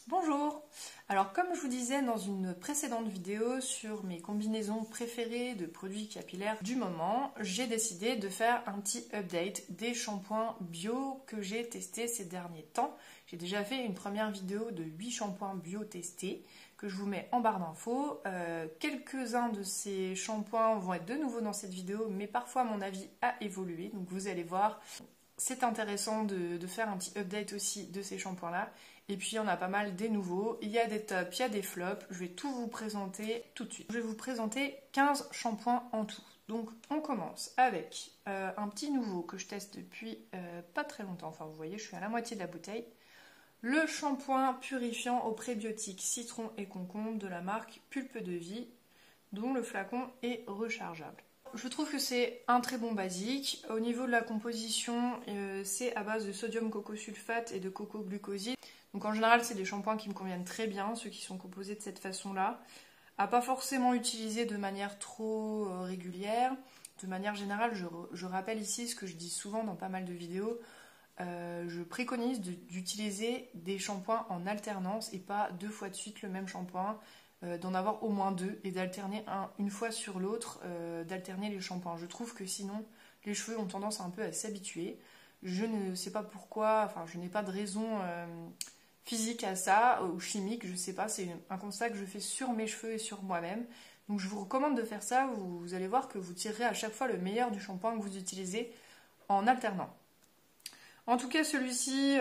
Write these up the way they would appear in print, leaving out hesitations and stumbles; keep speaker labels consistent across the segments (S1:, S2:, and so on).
S1: Bonjour! Alors comme je vous disais dans une précédente vidéo sur mes combinaisons préférées de produits capillaires du moment, j'ai décidé de faire un petit update des shampoings bio que j'ai testés ces derniers temps. J'ai déjà fait une première vidéo de 8 shampoings bio testés que je vous mets en barre d'infos. Quelques-uns de ces shampoings vont être de nouveau dans cette vidéo, mais parfois mon avis a évolué, donc vous allez voir. C'est intéressant de faire un petit update aussi de ces shampoings-là. Et puis, il y en a pas mal des nouveaux. Il y a des tops, il y a des flops. Je vais tout vous présenter tout de suite. Je vais vous présenter 15 shampoings en tout. Donc, on commence avec un petit nouveau que je teste depuis pas très longtemps. Enfin, vous voyez, je suis à la moitié de la bouteille. Le shampoing purifiant aux prébiotiques citron et concombre de la marque Pulpe de Vie, dont le flacon est rechargeable. Je trouve que c'est un très bon basique. Au niveau de la composition, c'est à base de sodium cocosulfate et de coco glucoside. Donc en général, c'est des shampoings qui me conviennent très bien, ceux qui sont composés de cette façon-là. À pas forcément utiliser de manière trop régulière. De manière générale, je rappelle ici ce que je dis souvent dans pas mal de vidéos. Je préconise d'utiliser des shampoings en alternance et pas 2 fois de suite le même shampoing. D'en avoir au moins 2 et d'alterner une fois sur l'autre, d'alterner les shampoings. Je trouve que sinon, les cheveux ont tendance un peu à s'habituer. Je ne sais pas pourquoi, enfin je n'ai pas de raison physique à ça, ou chimique, je sais pas, c'est un constat que je fais sur mes cheveux et sur moi-même. Donc je vous recommande de faire ça, vous allez voir que vous tirerez à chaque fois le meilleur du shampoing que vous utilisez en alternant. En tout cas, celui-ci,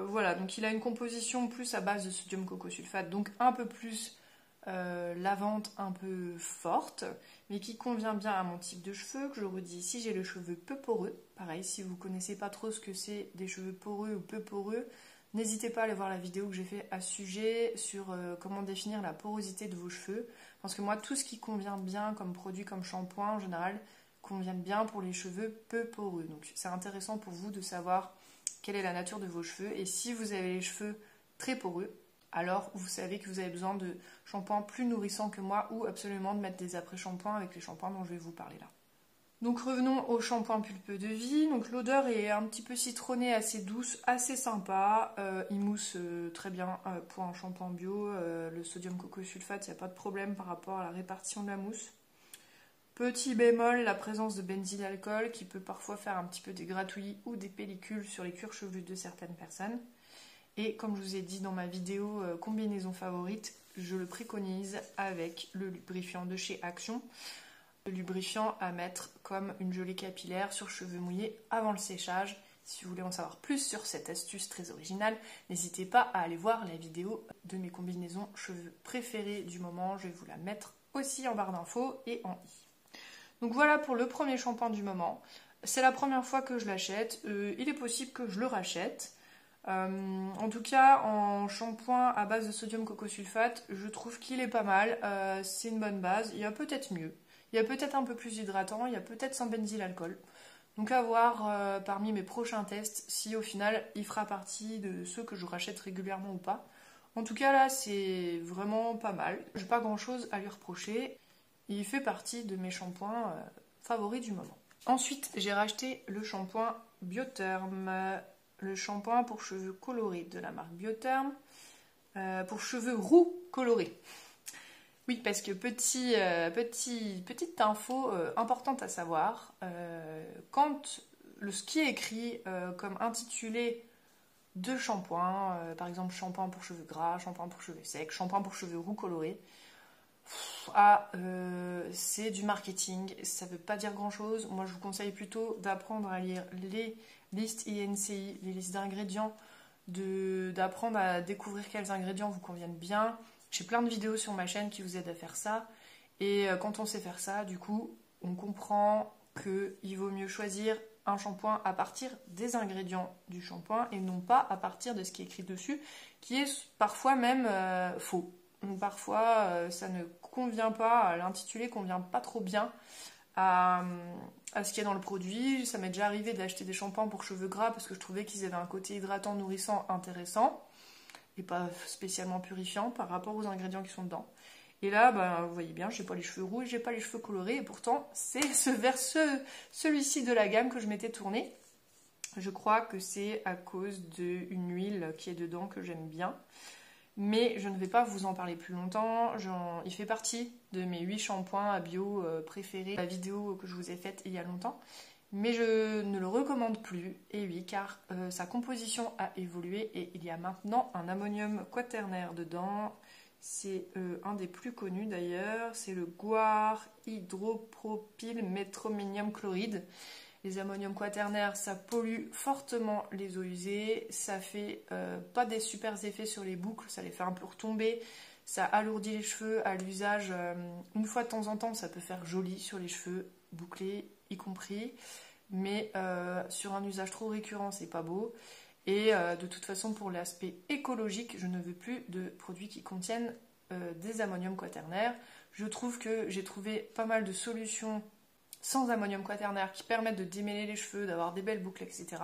S1: voilà, donc il a une composition plus à base de sodium cocosulfate, donc un peu plus lavante, un peu forte, mais qui convient bien à mon type de cheveux, que je redis ici, j'ai les cheveux peu poreux. Pareil, si vous ne connaissez pas trop ce que c'est des cheveux poreux ou peu poreux, n'hésitez pas à aller voir la vidéo que j'ai fait à ce sujet sur comment définir la porosité de vos cheveux, parce que moi, tout ce qui convient bien comme produit, comme shampoing, en général, convient bien pour les cheveux peu poreux. Donc c'est intéressant pour vous de savoir quelle est la nature de vos cheveux, et si vous avez les cheveux très poreux, alors vous savez que vous avez besoin de shampoings plus nourrissants que moi, ou absolument de mettre des après-shampoings avec les shampoings dont je vais vous parler là. Donc revenons au shampoing Pulpe de Vie. Donc l'odeur est un petit peu citronnée, assez douce, assez sympa. Il mousse très bien pour un shampoing bio. Le sodium cocosulfate, il n'y a pas de problème par rapport à la répartition de la mousse. Petit bémol, la présence de benzylalcool qui peut parfois faire un petit peu des gratouillis ou des pellicules sur les cuirs chevelus de certaines personnes. Et comme je vous ai dit dans ma vidéo combinaison favorite, je le préconise avec le lubrifiant de chez Action. Le lubrifiant à mettre comme une gelée capillaire sur cheveux mouillés avant le séchage. Si vous voulez en savoir plus sur cette astuce très originale, n'hésitez pas à aller voir la vidéo de mes combinaisons cheveux préférées du moment. Je vais vous la mettre aussi en barre d'infos et en i. Donc voilà pour le premier shampoing du moment. C'est la première fois que je l'achète. Il est possible que je le rachète. En tout cas, en shampoing à base de sodium cocosulfate, je trouve qu'il est pas mal. C'est une bonne base. Il y a peut-être mieux. Il y a peut-être un peu plus hydratant. Il y a peut-être sans benzylalcool. Donc à voir parmi mes prochains tests si au final il fera partie de ceux que je rachète régulièrement ou pas. En tout cas là, c'est vraiment pas mal. J'ai pas grand-chose à lui reprocher. Il fait partie de mes shampoings favoris du moment. Ensuite, j'ai racheté le shampoing Biotherm. Le shampoing pour cheveux colorés de la marque Biotherm. Pour cheveux roux colorés. Oui, parce que petite info importante à savoir. Quand ce qui est écrit comme intitulé de shampoing, par exemple shampoing pour cheveux gras, shampoing pour cheveux secs, shampoing pour cheveux roux colorés, c'est du marketing, ça ne veut pas dire grand chose. Moi je vous conseille plutôt d'apprendre à lire les listes INCI, les listes d'ingrédients, d'apprendre à découvrir quels ingrédients vous conviennent bien. J'ai plein de vidéos sur ma chaîne qui vous aident à faire ça, et quand on sait faire ça, du coup on comprend qu'il vaut mieux choisir un shampoing à partir des ingrédients du shampoing et non pas à partir de ce qui est écrit dessus, qui est parfois même faux. Donc parfois ça ne convient pas, l'intitulé convient pas trop bien à ce qu'il y a dans le produit. Ça m'est déjà arrivé d'acheter des shampoings pour cheveux gras parce que je trouvais qu'ils avaient un côté hydratant, nourrissant, intéressant et pas spécialement purifiant par rapport aux ingrédients qui sont dedans. Et là, vous voyez bien, j'ai pas les cheveux roux et j'ai pas les cheveux colorés, et pourtant c'est vers celui-ci de la gamme que je m'étais tournée. Je crois que c'est à cause d'une huile qui est dedans que j'aime bien. mais je ne vais pas vous en parler plus longtemps. Il fait partie de mes 8 shampoings à bio préférés, la vidéo que je vous ai faite il y a longtemps. Mais je ne le recommande plus, et oui, car sa composition a évolué et il y a maintenant un ammonium quaternaire dedans. C'est un des plus connus d'ailleurs, c'est le guar hydropropylmétrominium chloride. Les ammoniums quaternaires, ça pollue fortement les eaux usées, ça fait pas des super effets sur les boucles, ça les fait un peu retomber, ça alourdit les cheveux à l'usage. Une fois de temps en temps, ça peut faire joli sur les cheveux bouclés y compris, mais sur un usage trop récurrent, c'est pas beau. Et de toute façon, pour l'aspect écologique, je ne veux plus de produits qui contiennent des ammoniums quaternaires. Je trouve que j'ai trouvé pas mal de solutions sans ammonium quaternaire qui permettent de démêler les cheveux, d'avoir des belles boucles, etc.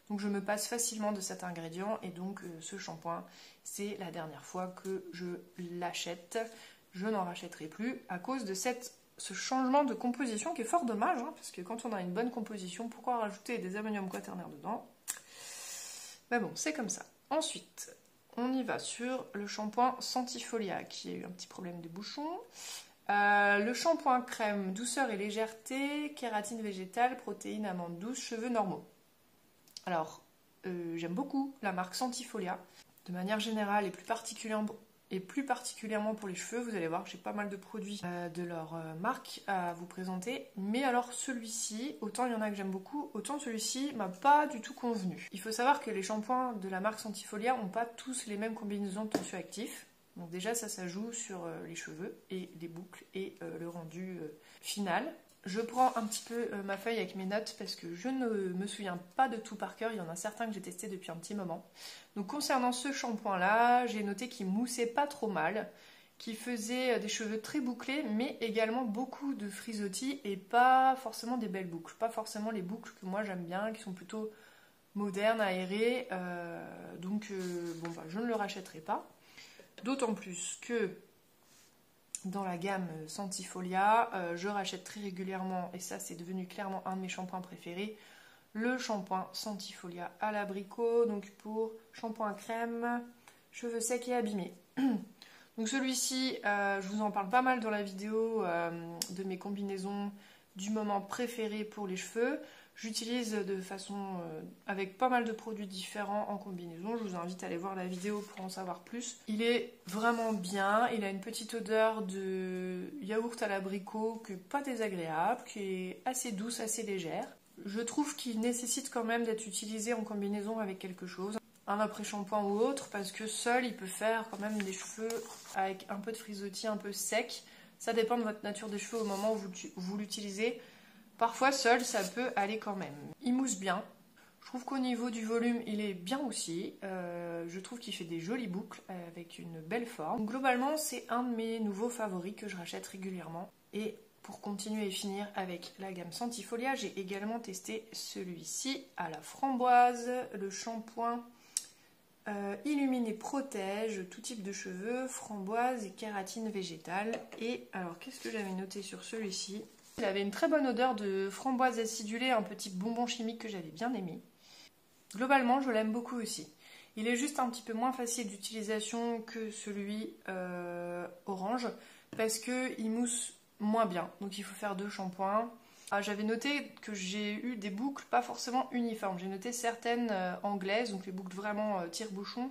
S1: Donc je me passe facilement de cet ingrédient et donc ce shampoing, c'est la dernière fois que je l'achète. Je n'en rachèterai plus à cause de ce changement de composition qui est fort dommage, hein, parce que quand on a une bonne composition, pourquoi rajouter des ammoniums quaternaires dedans? Mais bon, c'est comme ça. Ensuite, on y va sur le shampoing Sentifolia qui a eu un petit problème de bouchon. Le shampoing crème douceur et légèreté, kératine végétale, protéines, amandes douces, cheveux normaux. Alors, j'aime beaucoup la marque Sentifolia. De manière générale et plus particulièrement pour les cheveux, vous allez voir que j'ai pas mal de produits de leur marque à vous présenter. Mais alors celui-ci, autant il y en a que j'aime beaucoup, autant celui-ci m'a pas du tout convenu. Il faut savoir que les shampoings de la marque Sentifolia n'ont pas tous les mêmes combinaisons de tensioactifs. Donc déjà ça joue sur les cheveux et les boucles et le rendu final. Je prends un petit peu ma feuille avec mes notes parce que je ne me souviens pas de tout par cœur. Il y en a certains que j'ai testés depuis un petit moment. Donc concernant ce shampoing là, j'ai noté qu'il moussait pas trop mal, qu'il faisait des cheveux très bouclés, mais également beaucoup de frisottis et pas forcément des belles boucles. Pas forcément les boucles que moi j'aime bien, qui sont plutôt modernes, aérées. Donc je ne le rachèterai pas. D'autant plus que dans la gamme Sentifolia, je rachète très régulièrement, et ça c'est devenu clairement un de mes shampoings préférés, le shampoing Sentifolia à l'abricot, donc pour shampoing crème, cheveux secs et abîmés. Donc celui-ci, je vous en parle pas mal dans la vidéo de mes combinaisons du moment préféré pour les cheveux. J'utilise de façon avec pas mal de produits différents en combinaison. Je vous invite à aller voir la vidéo pour en savoir plus. Il est vraiment bien. Il a une petite odeur de yaourt à l'abricot qui n'est pas désagréable, qui est assez douce, assez légère. Je trouve qu'il nécessite quand même d'être utilisé en combinaison avec quelque chose, un après-shampoing ou autre, parce que seul il peut faire quand même des cheveux avec un peu de frisottis, un peu sec. Ça dépend de votre nature des cheveux au moment où vous l'utilisez. Parfois seul ça peut aller quand même. Il mousse bien. Je trouve qu'au niveau du volume il est bien aussi. Je trouve qu'il fait des jolies boucles avec une belle forme. Donc, globalement c'est un de mes nouveaux favoris que je rachète régulièrement. Et pour continuer et finir avec la gamme Sentifolia, j'ai également testé celui-ci à la framboise, le shampoing illumine et protège tout type de cheveux, framboise et kératine végétale. Et alors qu'est-ce que j'avais noté sur celui-ci? Il avait une très bonne odeur de framboise acidulée, un petit bonbon chimique que j'avais bien aimé. Globalement, je l'aime beaucoup aussi. Il est juste un petit peu moins facile d'utilisation que celui orange parce qu'il mousse moins bien. Donc il faut faire 2 shampoings. J'avais noté que j'ai eu des boucles pas forcément uniformes. J'ai noté certaines anglaises, donc les boucles vraiment tire-bouchon,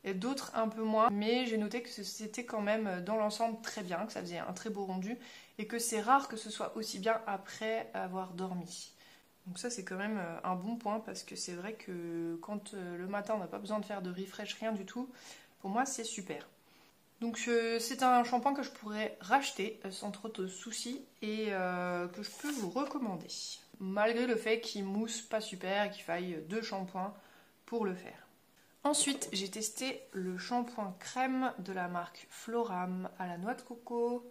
S1: et d'autres un peu moins. Mais j'ai noté que c'était quand même dans l'ensemble très bien, que ça faisait un très beau rendu, et que c'est rare que ce soit aussi bien après avoir dormi. Donc ça c'est quand même un bon point, parce que c'est vrai que quand le matin on n'a pas besoin de faire de refresh, rien du tout, pour moi c'est super. Donc c'est un shampoing que je pourrais racheter sans trop de soucis et que je peux vous recommander. Malgré le fait qu'il mousse pas super et qu'il faille 2 shampoings pour le faire. Ensuite j'ai testé le shampoing crème de la marque Floram à la noix de coco.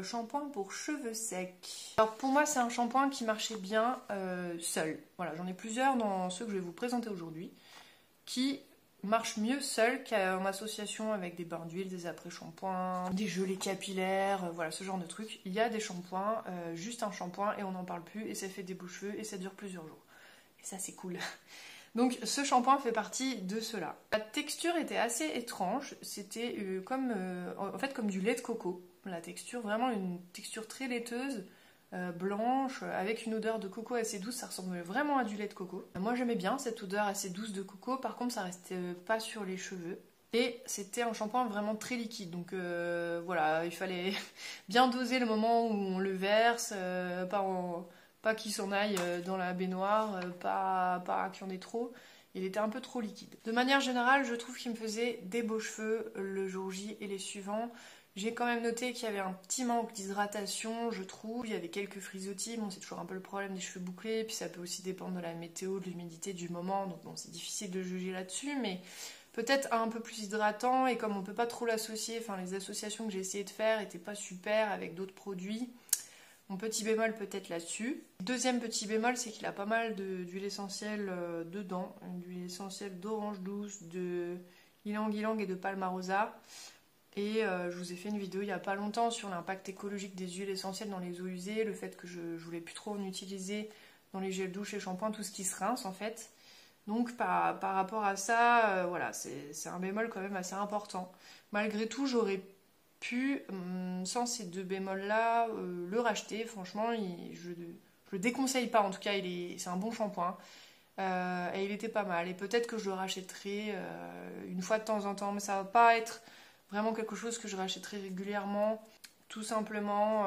S1: Shampoing pour cheveux secs. Alors pour moi c'est un shampoing qui marchait bien seul. Voilà, j'en ai plusieurs dans ceux que je vais vous présenter aujourd'hui qui marche mieux seul qu'en association avec des bains d'huile, des après-shampoings, des gelées capillaires, voilà ce genre de trucs. Il y a des shampoings, juste un shampoing et on n'en parle plus et ça fait des beaux cheveux et ça dure plusieurs jours. Et ça c'est cool. Donc ce shampoing fait partie de cela. La texture était assez étrange, c'était en fait comme du lait de coco. La texture, vraiment une texture très laiteuse, blanche, avec une odeur de coco assez douce, ça ressemblait vraiment à du lait de coco. Moi j'aimais bien cette odeur assez douce de coco, par contre ça restait pas sur les cheveux. Et c'était un shampoing vraiment très liquide, donc voilà, il fallait bien doser le moment où on le verse, pas qu'il s'en aille dans la baignoire, pas qu'il y en ait trop. Il était un peu trop liquide. De manière générale, je trouve qu'il me faisait des beaux cheveux le jour J et les suivants. J'ai quand même noté qu'il y avait un petit manque d'hydratation, je trouve. Il y avait quelques frisottis, bon c'est toujours un peu le problème des cheveux bouclés, puis ça peut aussi dépendre de la météo, de l'humidité du moment, donc bon c'est difficile de juger là-dessus, mais peut-être un peu plus hydratant, et comme on peut pas trop l'associer, enfin les associations que j'ai essayé de faire étaient pas super avec d'autres produits. Mon petit bémol peut-être là-dessus. Deuxième petit bémol, c'est qu'il a pas mal d'huile essentielle dedans, une huile essentielle d'orange douce, de ylang-ylang et de palmarosa. Et je vous ai fait une vidéo il n'y a pas longtemps sur l'impact écologique des huiles essentielles dans les eaux usées, le fait que je voulais plus trop en utiliser dans les gels douche et shampoings, tout ce qui se rince en fait. Donc par rapport à ça, voilà, c'est un bémol quand même assez important. Malgré tout, j'aurais pu, sans ces deux bémols-là, le racheter. Franchement, je le déconseille pas, en tout cas, c'est un bon shampoing. Et il était pas mal. Et peut-être que je le rachèterai une fois de temps en temps, mais ça va pas être vraiment quelque chose que je rachèterai régulièrement, tout simplement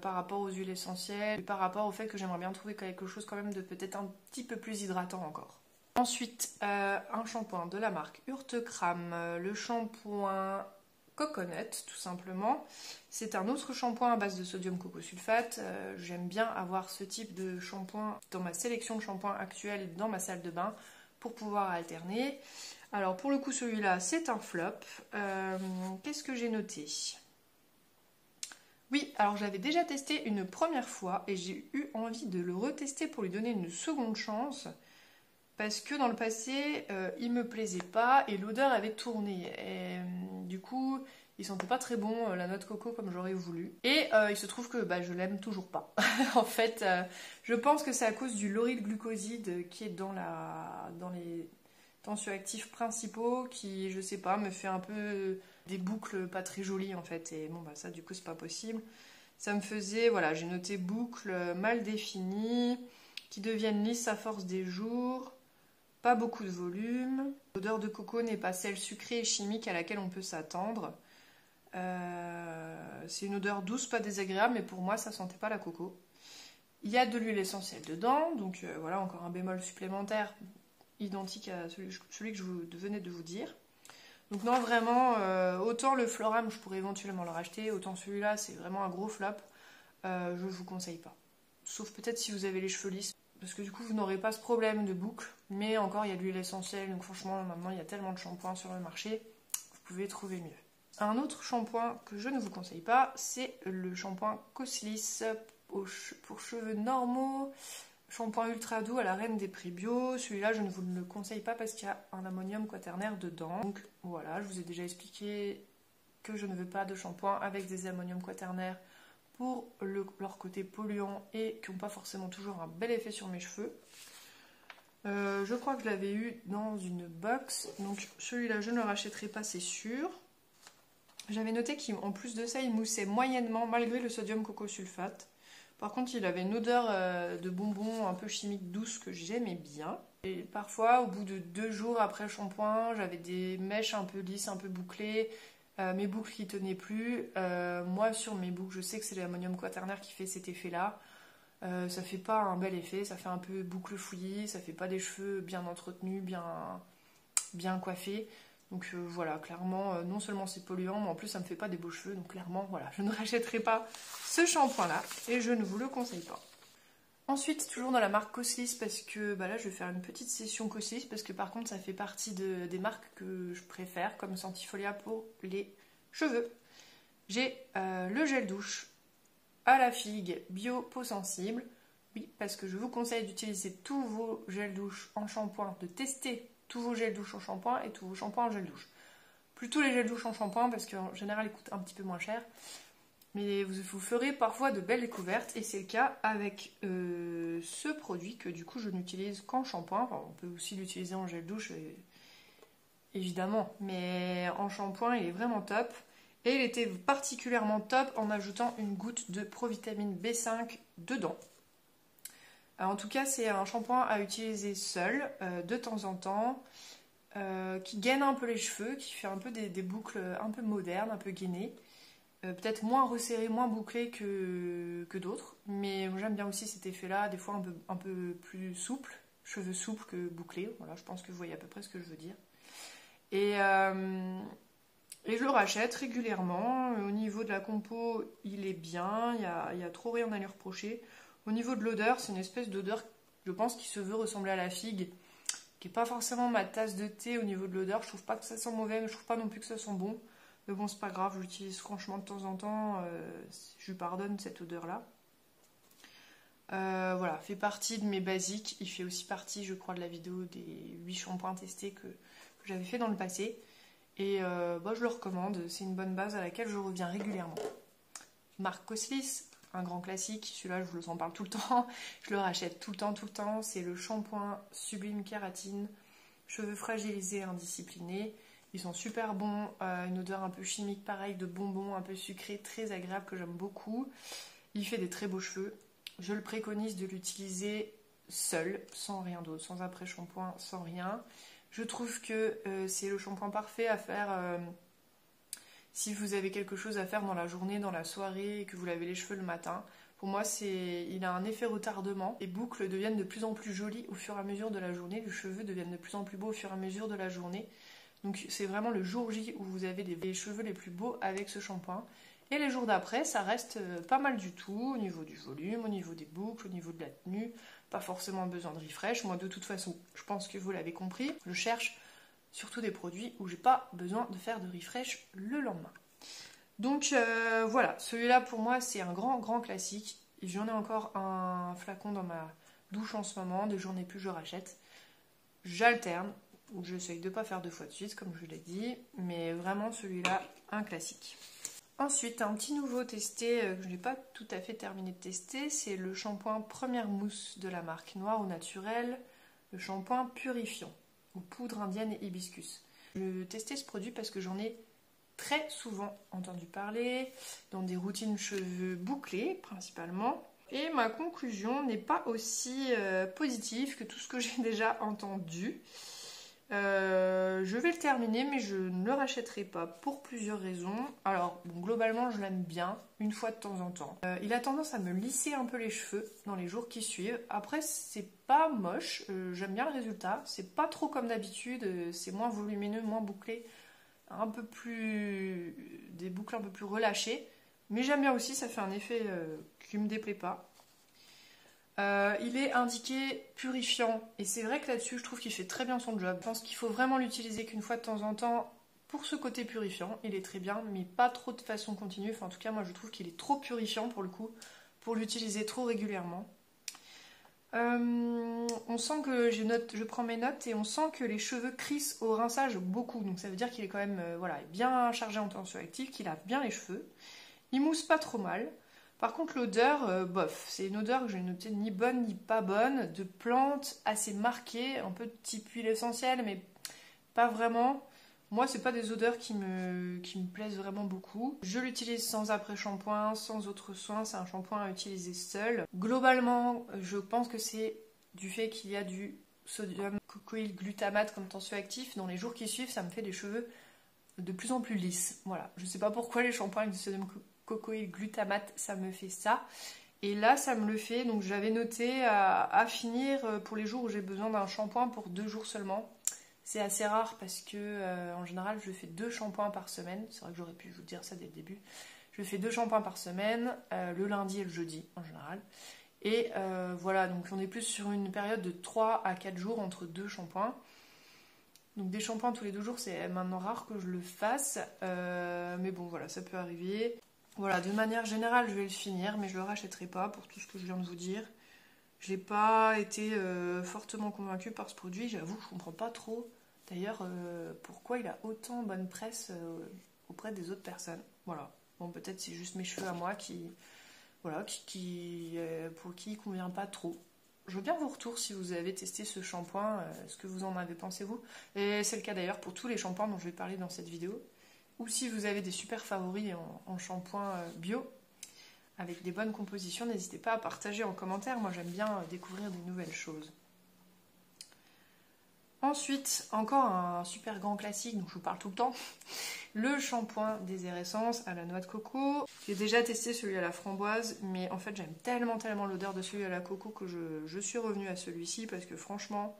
S1: par rapport aux huiles essentielles et par rapport au fait que j'aimerais bien trouver quelque chose quand même de peut-être un petit peu plus hydratant encore. Ensuite, un shampoing de la marque Urtekram, le shampoing Coconut, tout simplement. C'est un autre shampoing à base de sodium cocosulfate. J'aime bien avoir ce type de shampoing dans ma sélection de shampoings actuelle dans ma salle de bain pour pouvoir alterner. Alors pour le coup, celui-là, c'est un flop. Qu'est-ce que j'ai noté ? Oui, alors je l'avais déjà testé une première fois et j'ai eu envie de le retester pour lui donner une seconde chance. Parce que dans le passé, il me plaisait pas et l'odeur avait tourné. Et du coup, il sentait pas très bon la noix de coco comme j'aurais voulu. Et il se trouve que je l'aime toujours pas. En fait, je pense que c'est à cause du lauryl glucoside qui est dans les tensioactifs principaux qui, je sais pas, me fait un peu des boucles pas très jolies en fait. Et bon, ça du coup, c'est pas possible. Ça me faisait, voilà, j'ai noté boucles mal définies, qui deviennent lisses à force des jours. Pas beaucoup de volume. L'odeur de coco n'est pas celle sucrée et chimique à laquelle on peut s'attendre. C'est une odeur douce, pas désagréable, mais pour moi, ça sentait pas la coco. Il y a de l'huile essentielle dedans, donc voilà, encore un bémol supplémentaire, identique à celui que je venais de vous dire. Donc non, vraiment, autant le Floram, je pourrais éventuellement le racheter, autant celui-là, c'est vraiment un gros flop. Je ne vous conseille pas. Sauf peut-être si vous avez les cheveux lisses. Parce que du coup, vous n'aurez pas ce problème de boucle. Mais encore, il y a de l'huile essentielle. Donc franchement, maintenant, il y a tellement de shampoings sur le marché. Vous pouvez trouver mieux. Un autre shampoing que je ne vous conseille pas, c'est le shampoing Cosliss pour cheveux normaux. Shampoing ultra doux à la reine des prix bio. Celui-là, je ne vous le conseille pas parce qu'il y a un ammonium quaternaire dedans. Donc voilà, je vous ai déjà expliqué que je ne veux pas de shampoing avec des ammoniums quaternaires pour leur côté polluant et qui n'ont pas forcément toujours un bel effet sur mes cheveux. Je crois que je l'avais eu dans une box, donc celui-là je ne le rachèterai pas, c'est sûr. J'avais noté qu'en plus de ça, il moussait moyennement malgré le sodium cocosulfate. Par contre, il avait une odeur de bonbon un peu chimique douce que j'aimais bien. Et parfois, au bout de 2 jours après le shampoing, j'avais des mèches un peu lisses, un peu bouclées. Mes boucles qui tenaient plus. Moi, sur mes boucles, je sais que c'est l'ammonium quaternaire qui fait cet effet-là. Ça fait pas un bel effet, ça fait un peu boucle fouillie, ça fait pas des cheveux bien entretenus, bien coiffés. Donc voilà, clairement, non seulement c'est polluant, mais en plus ça me fait pas des beaux cheveux. Donc clairement, voilà, je ne rachèterai pas ce shampoing-là et je ne vous le conseille pas. Ensuite, toujours dans la marque Cosliss, parce que là je vais faire une petite session Cosliss, parce que par contre ça fait partie des marques que je préfère, comme Sentifolia pour les cheveux. J'ai le gel douche à la figue bio peau sensible. Oui, parce que je vous conseille d'utiliser tous vos gels douche en shampoing, de tester tous vos gels douche en shampoing et tous vos shampoings en gel douche. Plutôt les gels douche en shampoing, parce qu'en général ils coûtent un petit peu moins cher. Mais vous ferez parfois de belles découvertes et c'est le cas avec ce produit que du coup je n'utilise qu'en shampoing. Enfin, on peut aussi l'utiliser en gel douche évidemment, mais en shampoing il est vraiment top. Et il était particulièrement top en ajoutant une goutte de provitamine B5 dedans. En tout cas, c'est un shampoing à utiliser seul, de temps en temps, qui gaine un peu les cheveux, qui fait un peu des boucles un peu modernes, un peu gainées. Peut-être moins resserrées, moins bouclées que d'autres. Mais j'aime bien aussi cet effet-là, des fois un peu plus souple, cheveux souples que bouclés. Voilà, je pense que vous voyez à peu près ce que je veux dire. Et je le rachète régulièrement. Au niveau de la compo, il est bien. Il y a trop rien à lui reprocher. Au niveau de l'odeur, c'est une espèce d'odeur, je pense, qui se veut ressembler à la figue, qui n'est pas forcément ma tasse de thé au niveau de l'odeur. Je trouve pas que ça sent mauvais, mais je trouve pas non plus que ça sent bon. Mais bon, c'est pas grave, je l'utilise franchement de temps en temps. Je lui pardonne cette odeur-là. Voilà, fait partie de mes basiques. Il fait aussi partie, je crois, de la vidéo des 8 shampoings testés que j'avais fait dans le passé. Et je le recommande, c'est une bonne base à laquelle je reviens régulièrement. Marc Coslis, un grand classique, celui-là je vous en parle tout le temps, je le rachète tout le temps, c'est le shampoing Sublime Kératine, cheveux fragilisés, indisciplinés, ils sont super bons, une odeur un peu chimique pareil, de bonbons, un peu sucré, très agréable que j'aime beaucoup, il fait des très beaux cheveux, je le préconise de l'utiliser seul, sans rien d'autre, sans après-shampoing, sans rien. Je trouve que c'est le shampoing parfait à faire si vous avez quelque chose à faire dans la journée, dans la soirée, et que vous lavez les cheveux le matin. Pour moi, il a un effet retardement. Les boucles deviennent de plus en plus jolies au fur et à mesure de la journée. Les cheveux deviennent de plus en plus beaux au fur et à mesure de la journée. Donc c'est vraiment le jour J où vous avez les cheveux les plus beaux avec ce shampoing. Et les jours d'après, ça reste pas mal du tout, au niveau du volume, au niveau des boucles, au niveau de la tenue. Pas forcément besoin de refresh. Moi, de toute façon, je pense que vous l'avez compris, je cherche surtout des produits où j'ai pas besoin de faire de refresh le lendemain. Donc voilà, celui-là pour moi c'est un grand classique. J'en ai encore un flacon dans ma douche en ce moment, des journées plus je rachète. J'alterne, ou j'essaye de pas faire 2 fois de suite comme je l'ai dit, mais vraiment celui-là, un classique. Ensuite, un petit nouveau testé que je n'ai pas tout à fait terminé de tester, c'est le shampoing Première Mousse de la marque Noir au Naturel, le shampoing purifiant aux poudres indiennes et hibiscus. Je testais ce produit parce que j'en ai très souvent entendu parler, dans des routines cheveux bouclés principalement. Et ma conclusion n'est pas aussi positive que tout ce que j'ai déjà entendu. Je vais le terminer, mais je ne le rachèterai pas pour plusieurs raisons. Alors, bon, globalement, je l'aime bien, une fois de temps en temps. Il a tendance à me lisser un peu les cheveux dans les jours qui suivent. Après, c'est pas moche, j'aime bien le résultat. C'est pas trop comme d'habitude, c'est moins volumineux, moins bouclé, un peu plus... des boucles un peu plus relâchées. Mais j'aime bien aussi, ça fait un effet qui me déplaît pas. Il est indiqué purifiant et c'est vrai que là-dessus je trouve qu'il fait très bien son job. Je pense qu'il faut vraiment l'utiliser qu'une fois de temps en temps pour ce côté purifiant. Il est très bien mais pas trop de façon continue. Enfin, en tout cas moi je trouve qu'il est trop purifiant pour le coup, pour l'utiliser trop régulièrement. On sent que je prends mes notes et on sent que les cheveux crissent au rinçage beaucoup. Donc ça veut dire qu'il est quand même voilà, bien chargé en tensioactif, qu'il lave bien les cheveux. Il mousse pas trop mal. Par contre, l'odeur, bof, c'est une odeur que j'ai notée ni bonne ni pas bonne, de plantes assez marquées, un peu de type huile essentielle, mais pas vraiment. Moi, c'est pas des odeurs qui me plaisent vraiment beaucoup. Je l'utilise sans après-shampoing, sans autre soin, c'est un shampoing à utiliser seul. Globalement, je pense que c'est du fait qu'il y a du sodium cocoïl glutamate comme tensioactif. Dans les jours qui suivent, ça me fait des cheveux de plus en plus lisses. Voilà, je sais pas pourquoi les shampoings avec du sodium cocoïl glutamate, ça me fait ça. Et là, ça me le fait. Donc, j'avais noté à finir pour les jours où j'ai besoin d'un shampoing pour 2 jours seulement. C'est assez rare parce que, en général, je fais 2 shampoings par semaine. C'est vrai que j'aurais pu vous dire ça dès le début. Je fais 2 shampoings par semaine, le lundi et le jeudi en général. Et voilà, donc on est plus sur une période de 3 à 4 jours entre 2 shampoings. Donc des shampoings tous les 2 jours, c'est maintenant rare que je le fasse. Mais bon, voilà, ça peut arriver. Voilà, de manière générale, je vais le finir, mais je ne le rachèterai pas pour tout ce que je viens de vous dire. Je n'ai pas été fortement convaincue par ce produit, j'avoue que je ne comprends pas trop. D'ailleurs, pourquoi il a autant bonne presse auprès des autres personnes. Voilà, Bon, peut-être c'est juste mes cheveux à moi pour qui il convient pas trop. Je veux bien vos retours si vous avez testé ce shampoing, ce que vous en avez pensé vous. Et c'est le cas d'ailleurs pour tous les shampoings dont je vais parler dans cette vidéo. Ou si vous avez des super favoris en shampoing bio, avec des bonnes compositions, n'hésitez pas à partager en commentaire. Moi, j'aime bien découvrir des nouvelles choses. Ensuite, encore un super grand classique dont je vous parle tout le temps, le shampoing des Essence à la noix de coco. J'ai déjà testé celui à la framboise, mais en fait j'aime tellement l'odeur de celui à la coco que je suis revenue à celui-ci parce que franchement,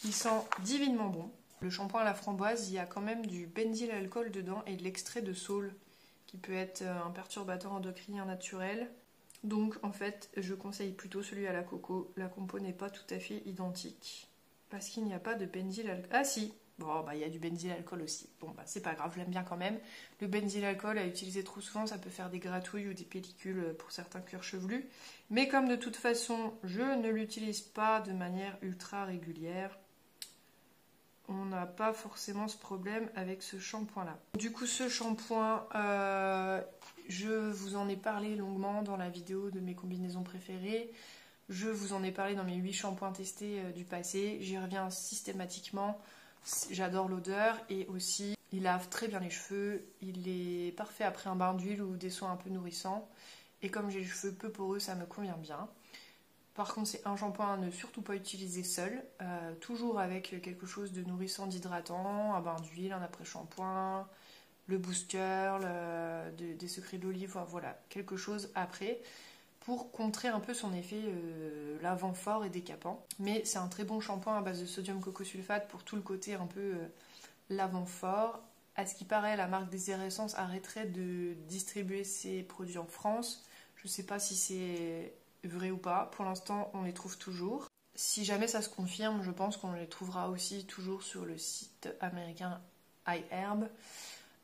S1: il sent divinement bon. Le shampoing à la framboise, il y a quand même du benzylalcool dedans et de l'extrait de saule, qui peut être un perturbateur endocrinien naturel. Donc en fait, je conseille plutôt celui à la coco. La compo n'est pas tout à fait identique. Parce qu'il n'y a pas de benzylalcool. Ah si, bon bah il y a du benzylalcool aussi. Bon bah c'est pas grave, je l'aime bien quand même. Le benzylalcool à utiliser trop souvent, ça peut faire des gratouilles ou des pellicules pour certains cuirs chevelus. Mais comme de toute façon, je ne l'utilise pas de manière ultra régulière, on n'a pas forcément ce problème avec ce shampoing là. Du coup ce shampoing, je vous en ai parlé longuement dans la vidéo de mes combinaisons préférées. Je vous en ai parlé dans mes 8 shampoings testés du passé. J'y reviens systématiquement. J'adore l'odeur et aussi il lave très bien les cheveux. Il est parfait après un bain d'huile ou des soins un peu nourrissants. Et comme j'ai les cheveux peu poreux, ça me convient bien. Par contre, c'est un shampoing à ne surtout pas utiliser seul. Toujours avec quelque chose de nourrissant, d'hydratant, un bain d'huile, un après-shampoing, le booster, des secrets d'olive, voilà, quelque chose après, pour contrer un peu son effet lavant fort et décapant. Mais c'est un très bon shampoing à base de sodium cocosulfate pour tout le côté un peu lavant fort. À ce qui paraît, la marque des Essence arrêterait de distribuer ses produits en France. Je ne sais pas si c'est vrai ou pas. Pour l'instant, on les trouve toujours. Si jamais ça se confirme, je pense qu'on les trouvera aussi toujours sur le site américain iHerb.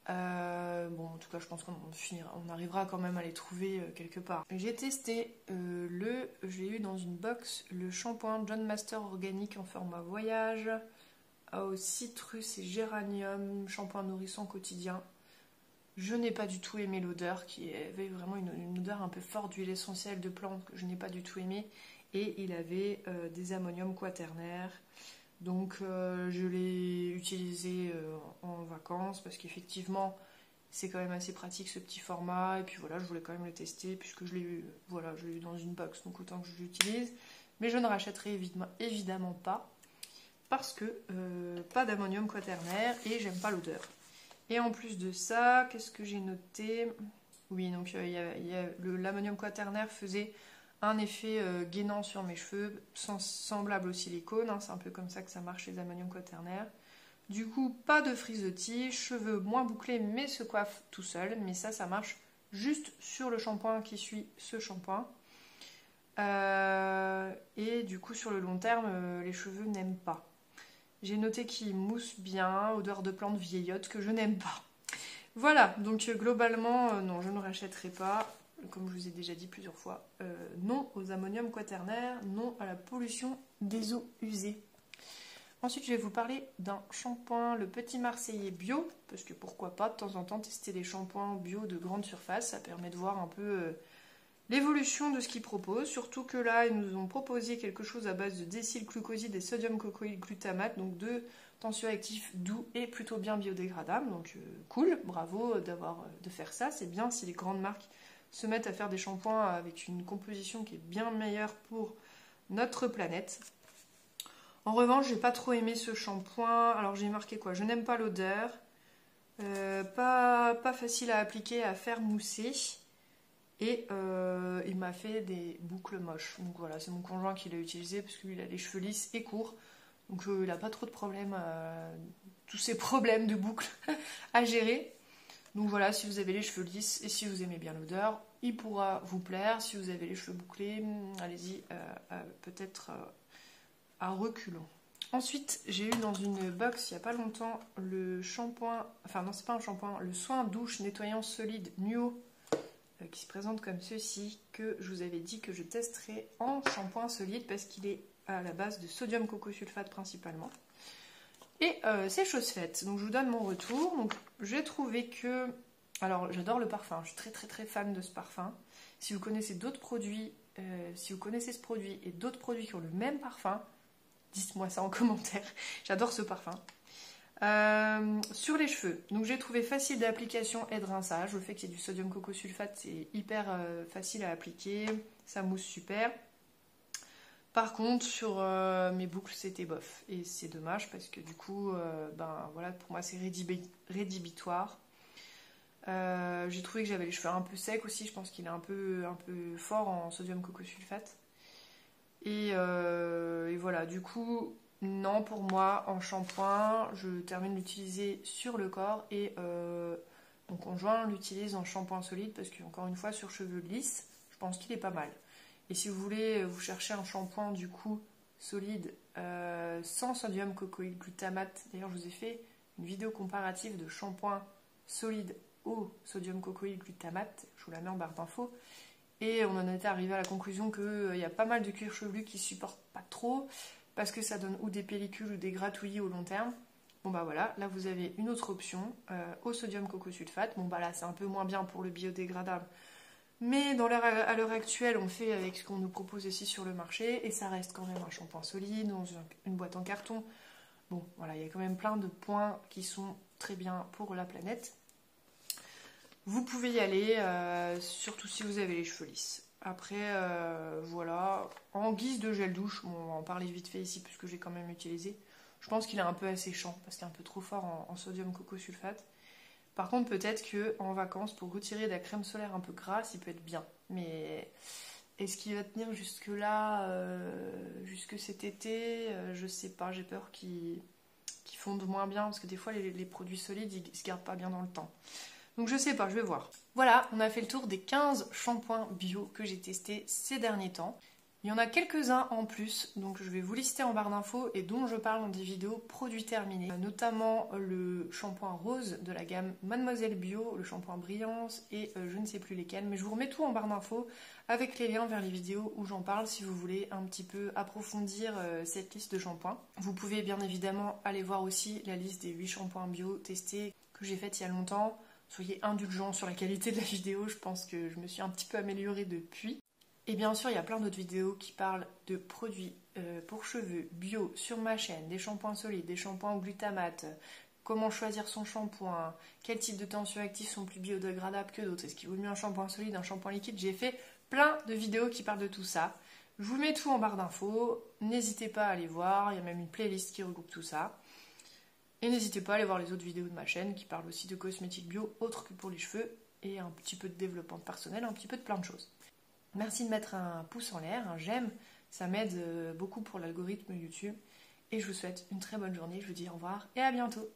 S1: Bon, en tout cas, je pense qu'on arrivera quand même à les trouver quelque part. J'ai testé j'ai eu dans une box le shampoing John Master organique en format voyage au citrus et géranium, shampoing nourrissant quotidien. Je n'ai pas du tout aimé l'odeur, qui avait vraiment une odeur un peu forte d'huile essentielle de plante que je n'ai pas du tout aimé. Et il avait des ammoniums quaternaires. Donc je l'ai utilisé en vacances parce qu'effectivement c'est quand même assez pratique ce petit format. Et puis voilà, je voulais quand même le tester puisque je l'ai eu dans une box, donc autant que je l'utilise. Mais je ne rachèterai évidemment pas parce que pas d'ammonium quaternaire et j'aime pas l'odeur. Et en plus de ça, qu'est-ce que j'ai noté? Oui, donc l'ammonium quaternaire faisait un effet gainant sur mes cheveux, semblable au silicone, hein, c'est un peu comme ça que ça marche les ammonium quaternaires. Du coup, pas de frisottis, cheveux moins bouclés mais se coiffent tout seul, mais ça marche juste sur le shampoing qui suit ce shampoing. Et du coup, sur le long terme, les cheveux n'aiment pas. J'ai noté qu'il mousse bien, odeur de plante vieillotte que je n'aime pas. Voilà, donc globalement, non, je ne rachèterai pas. Comme je vous ai déjà dit plusieurs fois, non aux ammonium quaternaires, non à la pollution des eaux usées. Ensuite, je vais vous parler d'un shampoing, le Petit Marseillais bio, parce que pourquoi pas de temps en temps tester les shampoings bio de grande surface, ça permet de voir un peu l'évolution de ce qu'ils proposent, surtout que là, ils nous ont proposé quelque chose à base de décylglucoside et sodium cocoïl glutamate, donc deux tensioactifs doux et plutôt bien biodégradables, donc cool, bravo de faire ça, c'est bien si les grandes marques se mettent à faire des shampoings avec une composition qui est bien meilleure pour notre planète. En revanche, j'ai pas trop aimé ce shampoing. Alors j'ai marqué quoi? Je n'aime pas l'odeur, pas facile à appliquer, à faire mousser, et il m'a fait des boucles moches. Donc voilà, c'est mon conjoint qui l'a utilisé parce qu'il a les cheveux lisses et courts, donc il n'a pas trop de problèmes, tous ces problèmes de boucles à gérer. Donc voilà, si vous avez les cheveux lisses et si vous aimez bien l'odeur, il pourra vous plaire. Si vous avez les cheveux bouclés, allez-y, peut-être à reculons. Ensuite, j'ai eu dans une box il n'y a pas longtemps le shampoing, enfin non c'est pas un shampoing, le soin douche nettoyant solide Nuo qui se présente comme ceci, que je vous avais dit que je testerai en shampoing solide parce qu'il est à la base de sodium cocosulfate principalement. Et c'est chose faite, donc je vous donne mon retour. Donc j'ai trouvé que Alors j'adore le parfum, je suis très très très fan de ce parfum. Si vous connaissez d'autres produits, si vous connaissez ce produit et d'autres produits qui ont le même parfum, dites-moi ça en commentaire. J'adore ce parfum. Sur les cheveux, donc j'ai trouvé facile d'application et de rinçage. Le fait qu'il y ait du sodium coco sulfate, c'est hyper facile à appliquer, ça mousse super. Par contre, sur mes boucles, c'était bof. Et c'est dommage parce que du coup, ben voilà, pour moi, c'est rédhibitoire. J'ai trouvé que j'avais les cheveux un peu secs aussi. Je pense qu'il est un peu fort en sodium coco sulfate. Et voilà, du coup, non, pour moi, en shampoing, je termine d'utiliser sur le corps et mon conjoint l'utilise en shampoing solide parce qu'encore une fois, sur cheveux lisses, je pense qu'il est pas mal. Et si vous voulez vous chercher un shampoing du coup solide sans sodium cocoïde glutamate, d'ailleurs je vous ai fait une vidéo comparative de shampoing solide au sodium cocoïde glutamate, je vous la mets en barre d'infos, et on en était arrivé à la conclusion qu'il y a pas mal de cuir chevelu qui supportent pas trop parce que ça donne ou des pellicules ou des gratouillis au long terme. Bon bah voilà, là vous avez une autre option au sodium coco sulfate. Bon bah là c'est un peu moins bien pour le biodégradable. Mais à l'heure actuelle, on fait avec ce qu'on nous propose ici sur le marché et ça reste quand même un shampoing solide dans une boîte en carton. Bon, voilà, il y a quand même plein de points qui sont très bien pour la planète. Vous pouvez y aller, surtout si vous avez les cheveux lisses. Après, voilà, en guise de gel douche, bon, on va en parler vite fait ici puisque j'ai quand même utilisé. Je pense qu'il est un peu asséchant parce qu'il est un peu trop fort en sodium coco sulfate. Par contre, peut-être qu'en vacances, pour retirer de la crème solaire un peu grasse, il peut être bien. Mais est-ce qu'il va tenir jusque-là, jusque cet été? Je sais pas, j'ai peur qu'il fonde moins bien, parce que des fois, les produits solides, ils se gardent pas bien dans le temps. Donc je sais pas, je vais voir. Voilà, on a fait le tour des 15 shampoings bio que j'ai testés ces derniers temps. Il y en a quelques-uns en plus, donc je vais vous lister en barre d'infos et dont je parle dans des vidéos produits terminés. Notamment le shampoing rose de la gamme Mademoiselle Bio, le shampoing Brillance et je ne sais plus lesquels. Mais je vous remets tout en barre d'infos avec les liens vers les vidéos où j'en parle si vous voulez un petit peu approfondir cette liste de shampoings. Vous pouvez bien évidemment aller voir aussi la liste des 8 shampoings bio testés que j'ai faite il y a longtemps. Soyez indulgents sur la qualité de la vidéo, je pense que je me suis un petit peu améliorée depuis. Et bien sûr, il y a plein d'autres vidéos qui parlent de produits pour cheveux bio sur ma chaîne, des shampoings solides, des shampoings au glutamate, comment choisir son shampoing, quels types de tensioactifs sont plus biodégradables que d'autres, est-ce qu'il vaut mieux un shampoing solide, un shampoing liquide. J'ai fait plein de vidéos qui parlent de tout ça. Je vous mets tout en barre d'infos, n'hésitez pas à aller voir, il y a même une playlist qui regroupe tout ça. Et n'hésitez pas à aller voir les autres vidéos de ma chaîne qui parlent aussi de cosmétiques bio, autres que pour les cheveux, et un petit peu de développement personnel, un petit peu de plein de choses. Merci de mettre un pouce en l'air, un j'aime, ça m'aide beaucoup pour l'algorithme YouTube. Et je vous souhaite une très bonne journée, je vous dis au revoir et à bientôt.